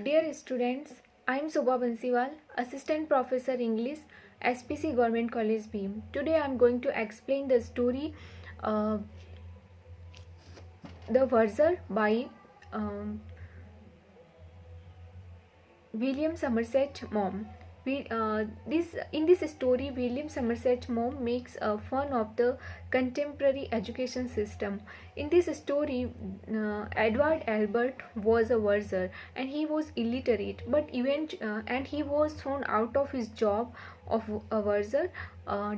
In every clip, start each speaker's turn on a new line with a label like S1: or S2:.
S1: Dear students, I am Subha Bansiwal, Assistant Professor English, SPC Government College Beam. Today I am going to explain the story uh, The Verser by um, William Somerset Maugham. In this story, William Somerset Maugham makes fun of the contemporary education system. In this story, Edward Albert was a verser and he was illiterate, and he was thrown out of his job of a verser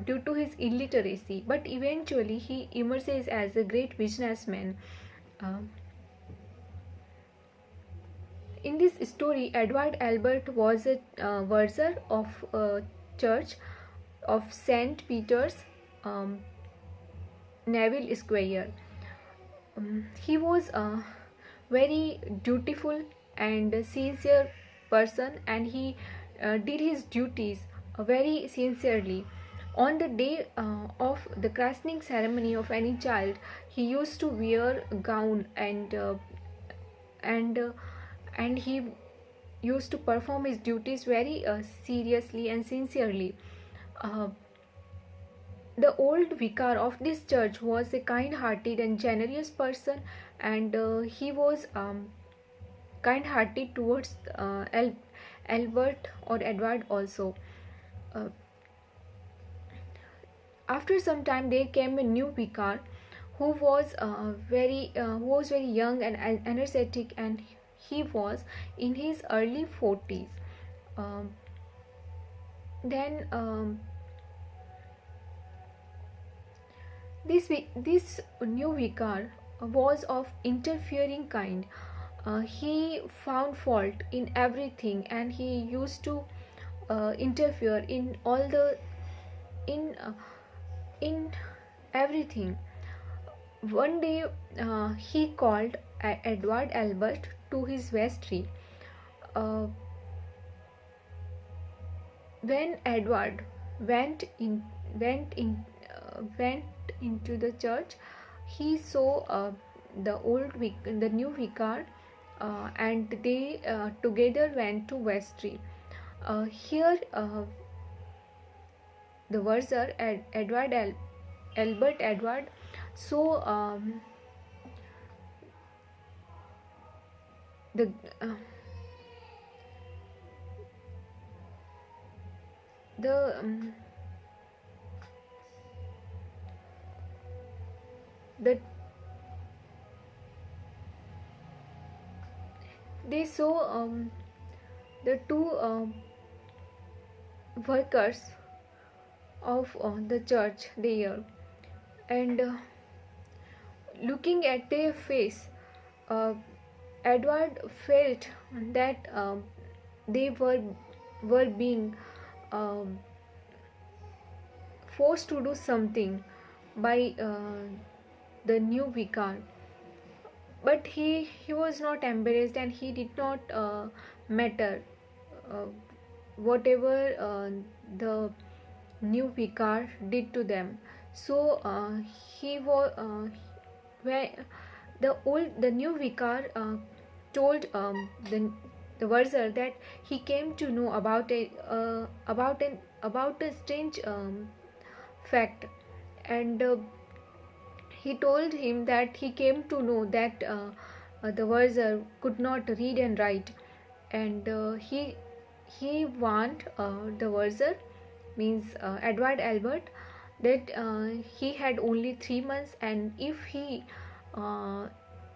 S1: due to his illiteracy. But eventually, he emerges as a great businessman. Uh, in this story, Edward Albert was a verser of a church of St. Peter's, um, Neville Square. He was a very dutiful and sincere person, and he did his duties very sincerely. On the day of the christening ceremony of any child, he used to wear a gown and and he used to perform his duties very seriously and sincerely. Uh, the old vicar of this church was a kind-hearted and generous person, and he was kind-hearted towards Albert or Edward also. Uh, After some time, there came a new vicar who was very young and energetic, and he was in his early 40s. Um, then this new vicar was of interfering kind. He found fault in everything, and he used to interfere in all the in in everything. One day, he called Edward Albert to his vestry. Uh, when Edward went in, went into the church, he saw the new vicar, and they together went to vestry. Here, the verser Albert Edward saw the the the they saw the two workers of the church there, and looking at their face, Edward felt that they were being um, forced to do something by the new vicar. But he was not embarrassed, and he did not matter uh, whatever the new vicar did to them. So he was where the new vicar told the verser that he came to know about a strange fact, and he told him that he came to know that the verser could not read and write, and he warned the verser, means Edward Albert, that he had only 3 months, and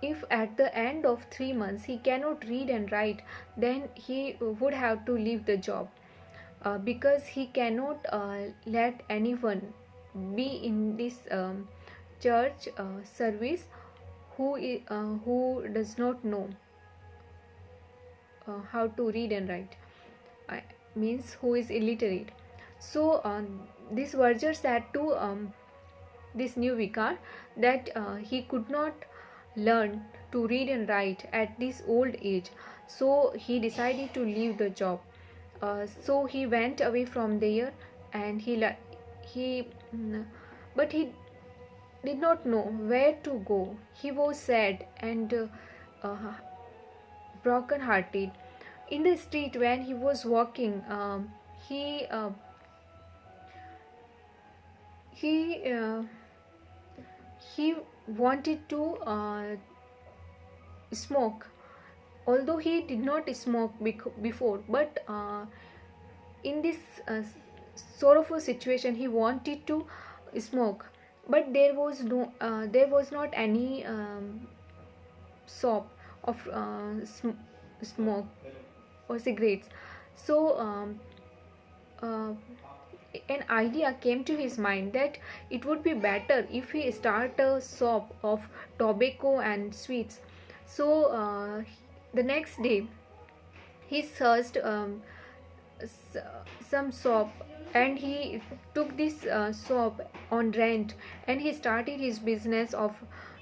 S1: if at the end of 3 months he cannot read and write, then he would have to leave the job, because he cannot let anyone be in this church service who does not know how to read and write, means who is illiterate. So this verger said to this new vicar that he could not learn to read and write at this old age, so he decided to leave the job. So he went away from there, and he but he did not know where to go. He was sad and broken hearted. in the street when he was walking, he he uh, he wanted to smoke, although he did not smoke before, but in this sorrowful situation he wanted to smoke, but there was not any shop of smoke or cigarettes. So uh, an idea came to his mind that it would be better if he start a shop of tobacco and sweets. So the next day he searched s- some shop, and he took this shop on rent, and he started his business of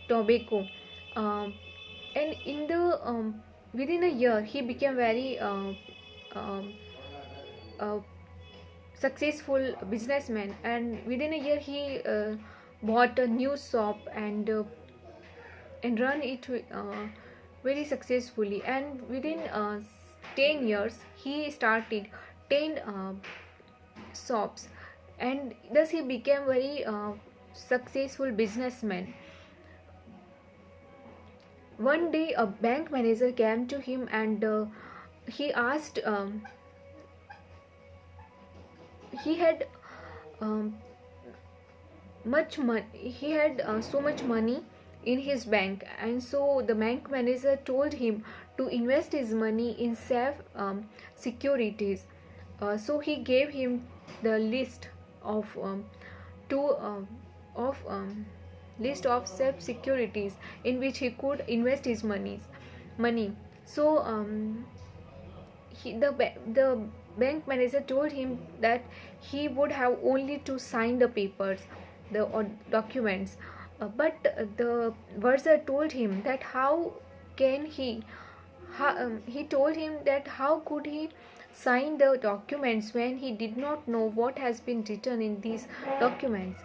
S1: tobacco. um, and in the within a year he became very um, uh, successful businessman, and within a year he bought a new shop and run it very successfully, and within 10 years he started 10 shops, and thus he became very successful businessman. One day a bank manager came to him, and he asked, he had um, he had so much money in his bank, and so the bank manager told him to invest his money in safe securities. So he gave him the list of two of list of safe securities in which he could invest his money. So the bank manager told him that he would have only to sign the papers, the or documents. But the Verzer told him that he told him that how could he sign the documents when he did not know what has been written in these documents.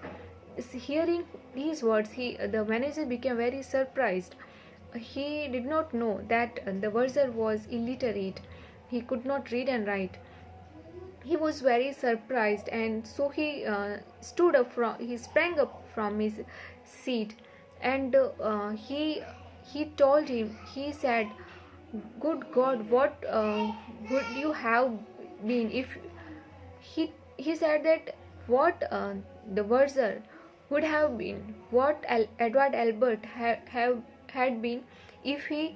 S1: Hearing these words, the manager became very surprised. He did not know that the Verzer was illiterate. He could not read and write. He was very surprised, and so he sprang up from his seat, and he told him, he said, good God, what would you have been if he said that what the Verzer would have been, what Edward Albert had been if he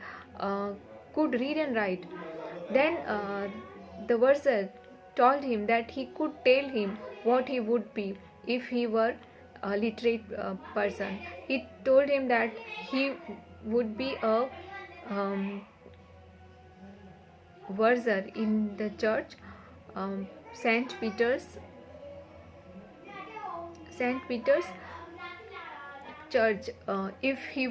S1: could read and write. Then the Verzer told him that he could tell him what he would be if he were a literate person. He told him that he would be a Verzer in the church, um, Saint Peter's Saint Peter's church, if he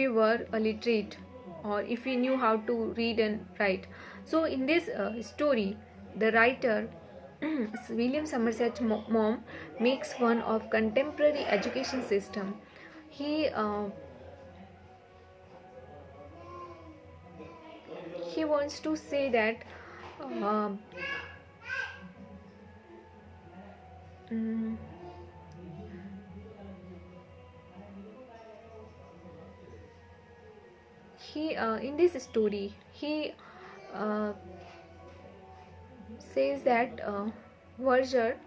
S1: were a literate, or if he knew how to read and write. So in this story, the writer William Somerset Maugham makes fun of contemporary education system. He wants to say that uh, mm, he in this story he uh, says that Verger,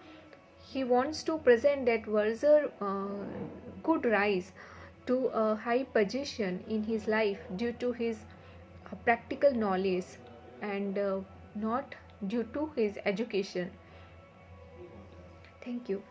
S1: he wants to present that Verger could rise to a high position in his life due to his practical knowledge, and not due to his education. Thank you.